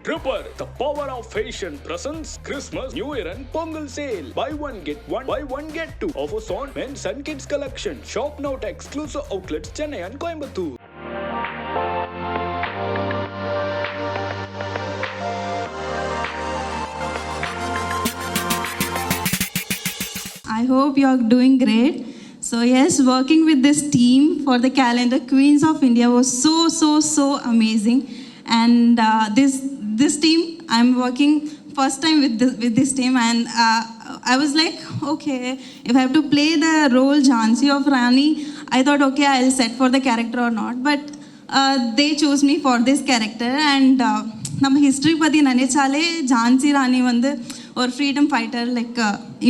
Tripper, the power of fashion presents Christmas, New Year and Pongal sale. Buy one get one, buy one get two. Offers on men's and kids collection. Shop now at exclusive outlets Chennai and Coimbatore. I hope you're doing great. So yes, working with this team for the calendar Queens of India was so amazing. And this team, I'm working first time with this team, and I was like, okay, if I have to play the role Jhansi of Rani, I thought, okay, I'll set for the character or not. But they chose me for this character. And நம்ம history பற்றி நினைச்சாலே ஜான்சி ராணி வந்து ஒரு freedom fighter, like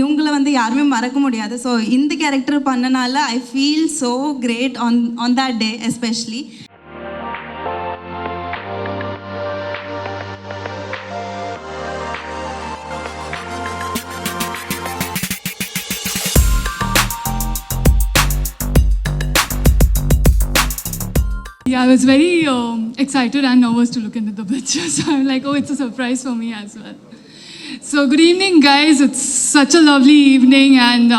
இவங்களை வந்து யாருமே மறக்க முடியாது. ஸோ இந்த கேரக்டர் பண்ணனால I feel so great on that day especially. Yeah, I was very excited and nervous to look into the picture. So I'm like, oh, it's a surprise for me as well. So good evening, guys. It's such a lovely evening, and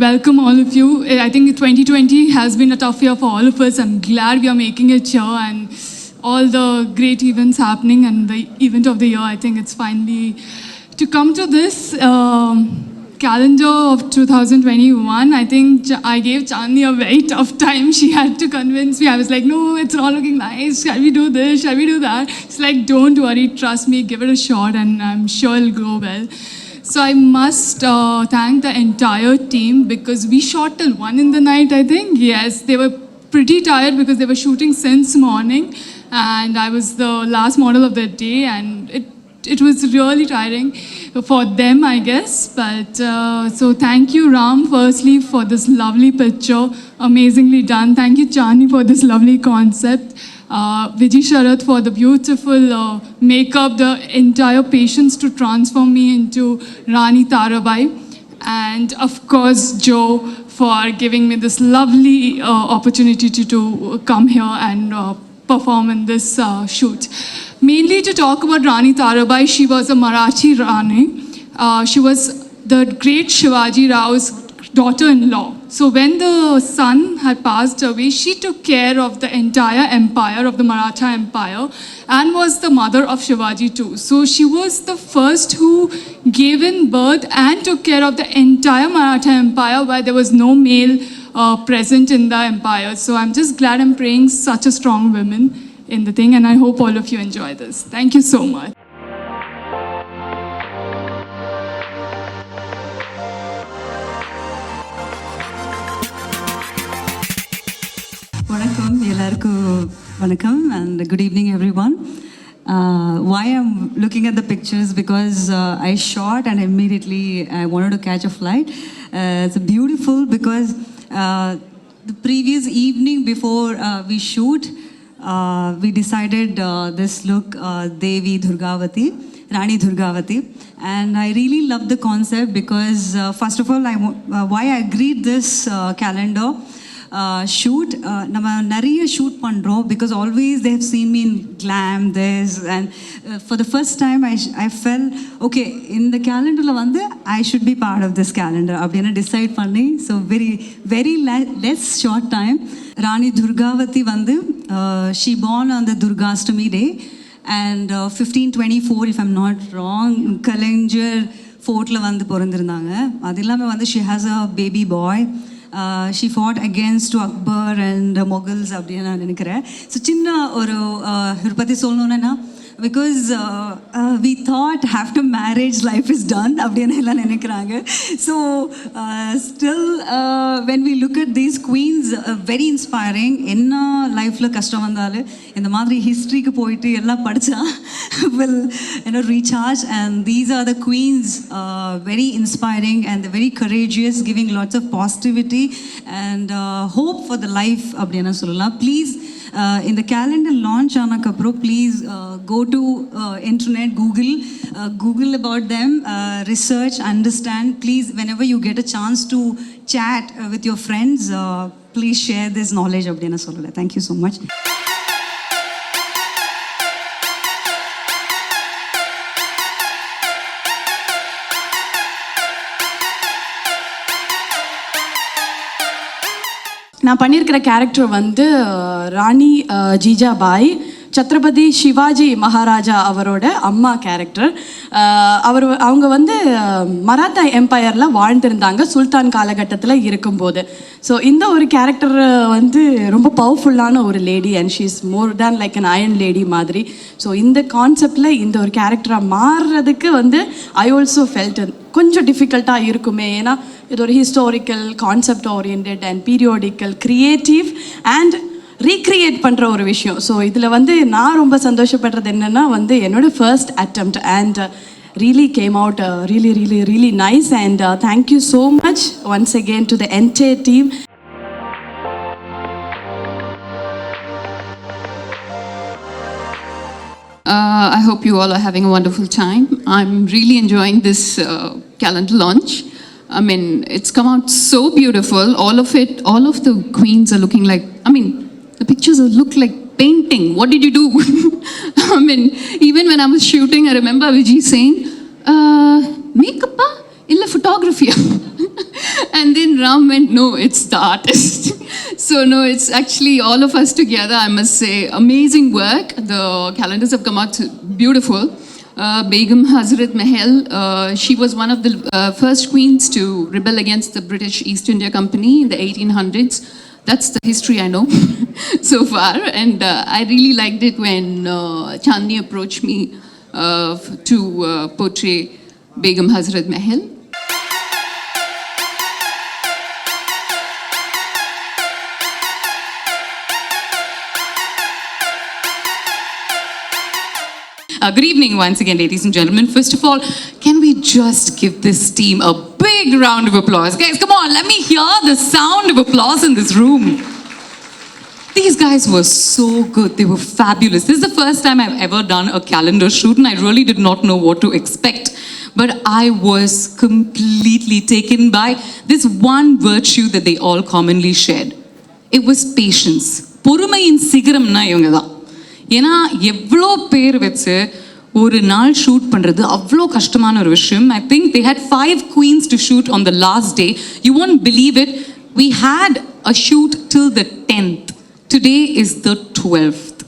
welcome all of you. I think 2020 has been a tough year for all of us. I'm glad we are making it here, and all the great events happening, and the event of the year, I think it's finally to come to this calendar of 2021. I think I gave Chandni a very tough time. She had to convince me. I was like, no, it's not looking nice. Shall we do this? Shall we do that? She's like, don't worry, trust me, give it a shot, and I'm sure it'll go well. So I must thank the entire team, because we shot till 1 in the night, I think. Yes, they were pretty tired because they were shooting since morning, and I was the last model of the day, and it was really tiring for them, I guess. But so thank you, Ram, firstly, for this lovely picture. Amazingly done. Thank you, Chani, for this lovely concept. Vijay Sharath for the beautiful makeup, the entire patience to transform me into Rani Tarabai. And of course, Joe, for giving me this lovely opportunity to come here and perform in this shoot. Mainly to talk about Rani Tarabai, she was a Marathi Rani. She was the great Shivaji Rao's daughter-in-law. So when the son had passed away, she took care of the entire empire of the Maratha Empire and was the mother of Shivaji too. So she was the first who gave in birth and took care of the entire Maratha Empire, where there was no male present in the empire. So I'm just glad I'm praying such a strong woman in the thing, and I hope all of you enjoy this. Thank you so much. Vanakkam and good evening everyone. Why I'm looking at the pictures, because I shot and immediately I wanted to catch a flight. It's beautiful because the previous evening before we shoot, we decided this look, Devi Durgavati, Rani Durgavati, and I really love the concept because first of all, why I agreed this calendar shoot, நம்ம நிறைய shoot பண்ணுறோம், because always they have seen me in glam this, and for the first time I felt okay, இந்த கேலண்டரில் வந்து I should be part of this calendar அப்படின்னு decide பண்ணி, so very less short time. Rani Durgavati வந்து she born on the Durgastami day, and 1524 if I'm not wrong, கலைஞர் ஃபோர்ட்டில் வந்து பிறந்திருந்தாங்க. அது இல்லாமல் வந்து she has a baby boy. She fought against Akbar and Mughals அப்படின்னு நான் நினைக்கிறேன். ஸோ சின்ன ஒரு பற்றி சொல்லணுன்னா, because we thought after marriage life is done அப்படின்னு எல்லாம் நினைக்கிறாங்க. So still when we look at these queens, very inspiring. என்ன லைஃப்பில் கஷ்டம் வந்தாலும் இந்த மாதிரி ஹிஸ்ட்ரிக்கு போயிட்டு எல்லாம் படித்தா will recharge, and these are the queens, very inspiring and very courageous, giving lots of positivity and hope for the life அப்படின்னு சொல்லலாம். Please in the calendar launch aanakapro, please go to internet, google about them, research, understand. Please, whenever you get a chance to chat with your friends, please share this knowledge அப்படினா சொல்லல. Thank you so much. நான் பண்ணியிருக்கிற character வந்து ராணி ஜீஜாபாய், சத்ரபதி சிவாஜி மகாராஜா அவரோட அம்மா character. அவங்க வந்து மராத்தா எம்பையரில் வாழ்ந்திருந்தாங்க சுல்தான் காலகட்டத்தில் இருக்கும்போது. ஸோ இந்த ஒரு கேரக்டர் வந்து ரொம்ப பவர்ஃபுல்லான ஒரு lady and she is more than like an iron lady மாதிரி. ஸோ இந்த கான்செப்டில் இந்த ஒரு கேரக்டராக மாறுறதுக்கு வந்து ஐ ஆல்சோ ஃபெல்ட் கொஞ்சம் டிஃபிகல்ட்டாக இருக்குமே. ஏன்னா இது ஒரு historical, concept orient and periodical, creative and recreate பண்ணுற ஒரு விஷயம். ஸோ இதில் வந்து நான் ரொம்ப சந்தோஷப்படுறது என்னென்னா வந்து என்னோடய first attempt and really came out really nice, and thank you so much once again to the entire team. I hope you all are having a wonderful time. I'm really enjoying this calendar launch. I mean, it's come out so beautiful. All of the queens are looking like, I mean, the pictures look like painting. What did you do? I mean, even when I was shooting, I remember Vijay saying, makeup illa photography. And then Ram went, no, it's the artist. So no, it's actually all of us together, I must say. Amazing work. The calendars have come out beautiful. Begum Hazrat Mahal, she was one of the first queens to rebel against the British East India Company in the 1800s. That's the history I know so far. And I really liked it when Chandni approached me to portray Begum Hazrat Mahal. Good evening once again, ladies and gentlemen. First of all, can we just give this team a big round of applause? Guys, come on, let me hear the sound of applause in this room. These guys were so good. They were fabulous. This is the first time I've ever done a calendar shoot, and I really did not know what to expect. But I was completely taken by this one virtue that they all commonly shared. It was patience. பொறுமையின் சிகரம்னா இவங்க தான். ஏன்னா எவ்வளோ பேர் வச்சு ஒரு நாள் shoot பண்ணுறது அவ்வளோ கஷ்டமான ஒரு விஷயம். I think they had 5 queens to shoot on the last day. You won't believe it. We had a shoot till the 10th. Today is the 12th.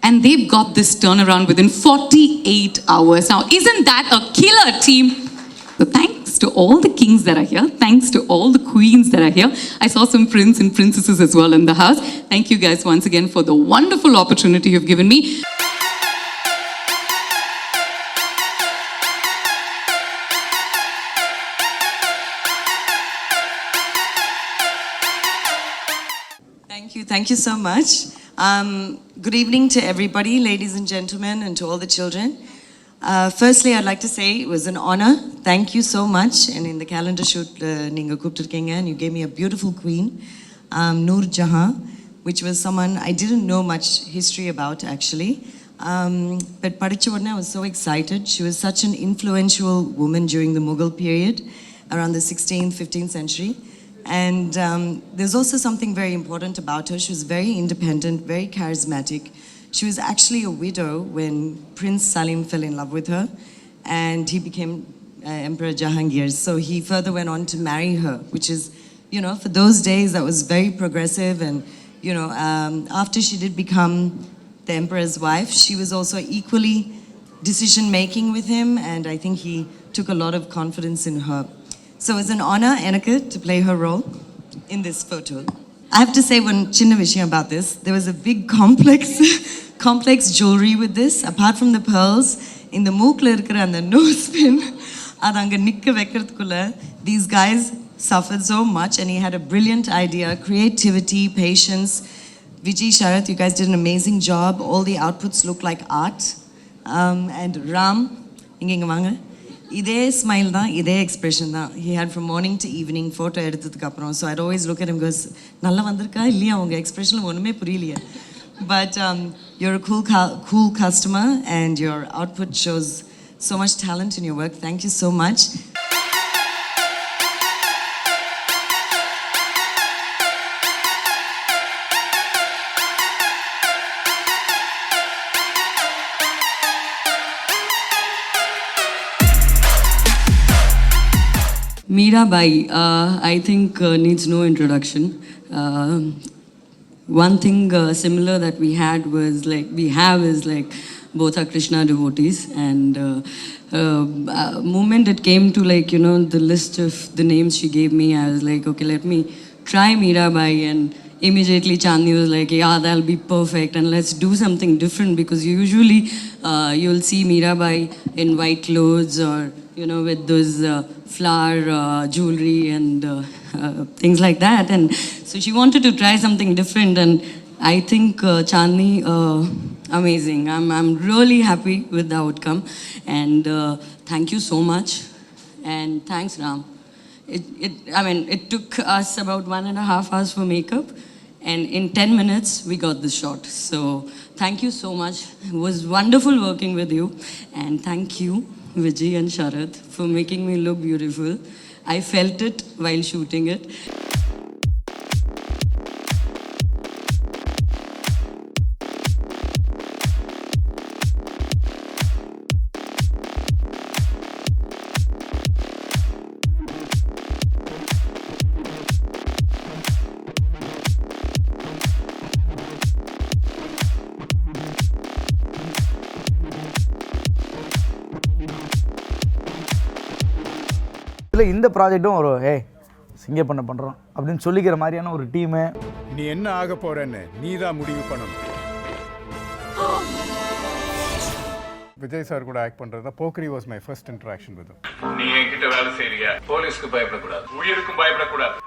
And they've got this turnaround within 48 hours. Now, isn't that a killer team? So thanks to all the kings that are here. Thanks to all the queens that are here. I saw some prince and princesses as well in the house. Thank you guys once again for the wonderful opportunity you've given me. Thank you so much. Good evening to everybody, ladies and gentlemen, and to all the children. Firstly, I'd like to say it was an honor. Thank you so much. And in the calendar shoot, Ninga Kupturkenga, and you gave me a beautiful queen, Noor Jahan, which was someone I didn't know much history about actually. But Padichavarna, I was so excited. She was such an influential woman during the Mughal period, around the 16th, 15th century. And there's also something very important about her. She was very independent, very charismatic. She was actually a widow when Prince Salim fell in love with her, and he became Emperor Jahangir. So he further went on to marry her, which is, you know, for those days that was very progressive. And, you know, after she did become the emperor's wife, she was also equally decision-making with him, and I think he took a lot of confidence in her. So it's an honor, Enaka, to play her role in this photo. I have to say one chinna vishayam about this. There was a big complex jewelry with this. Apart from the pearls, in the mookla irukra and the nose pin, adanga nikka vekkradhukulla, these guys suffered so much, and he had a brilliant idea, creativity, patience. Vijay, Sharath, you guys did an amazing job. All the outputs look like art. And Ram, inga vaanga. இதே smile தான், இதே expression தான் he had from morning to evening photo எடுத்ததுக்கு அப்புறம். So I'd always look at him goes, நல்லா வந்திருக்கா இல்லையா உங்கள் எக்ஸ்பிரஷனில் ஒன்றுமே புரியலையே. But you're a cool customer, and your output shows so much talent in your work. Thank you so much. Mirabai, I think needs no introduction. one thing similar that we had was like, we have is like, both are Krishna devotees, and moment it came to like, you know, the list of the names she gave me, I was like, okay, let me try Mirabai, and immediately Chandni was like, yeah, that'll be perfect, and let's do something different, because usually you'll see Mirabai in white clothes, or, you know, with those flower jewelry and things like that, and so she wanted to try something different, and I think Chandni, amazing. I'm really happy with the outcome, and thank you so much, and thanks Ram. It took us about 1.5 hours for makeup, and in 10 minutes we got the shot. So thank you so much. It was wonderful working with you, and thank you Vijay and Sharad for making me look beautiful. I felt it while shooting it. இல்லை இந்த ப்ராஜெக்ட்டும் ஒரு சிங்க பண்ணுறோம் அப்படின்னு சொல்லிக்கிற மாதிரியான ஒரு team. நீ என்ன ஆக போறன்னு நீ தான் முடிவு பண்ணணும். விஜய் சார் கூட ஆக்ட் பண்றது Pokkiri was my first interaction with. நீ என்கிட்ட வேலை செய்றீங்க, போலீஸ்க்கு பயப்படக்கூடாது, உயிருக்கும் பயப்படக்கூடாது.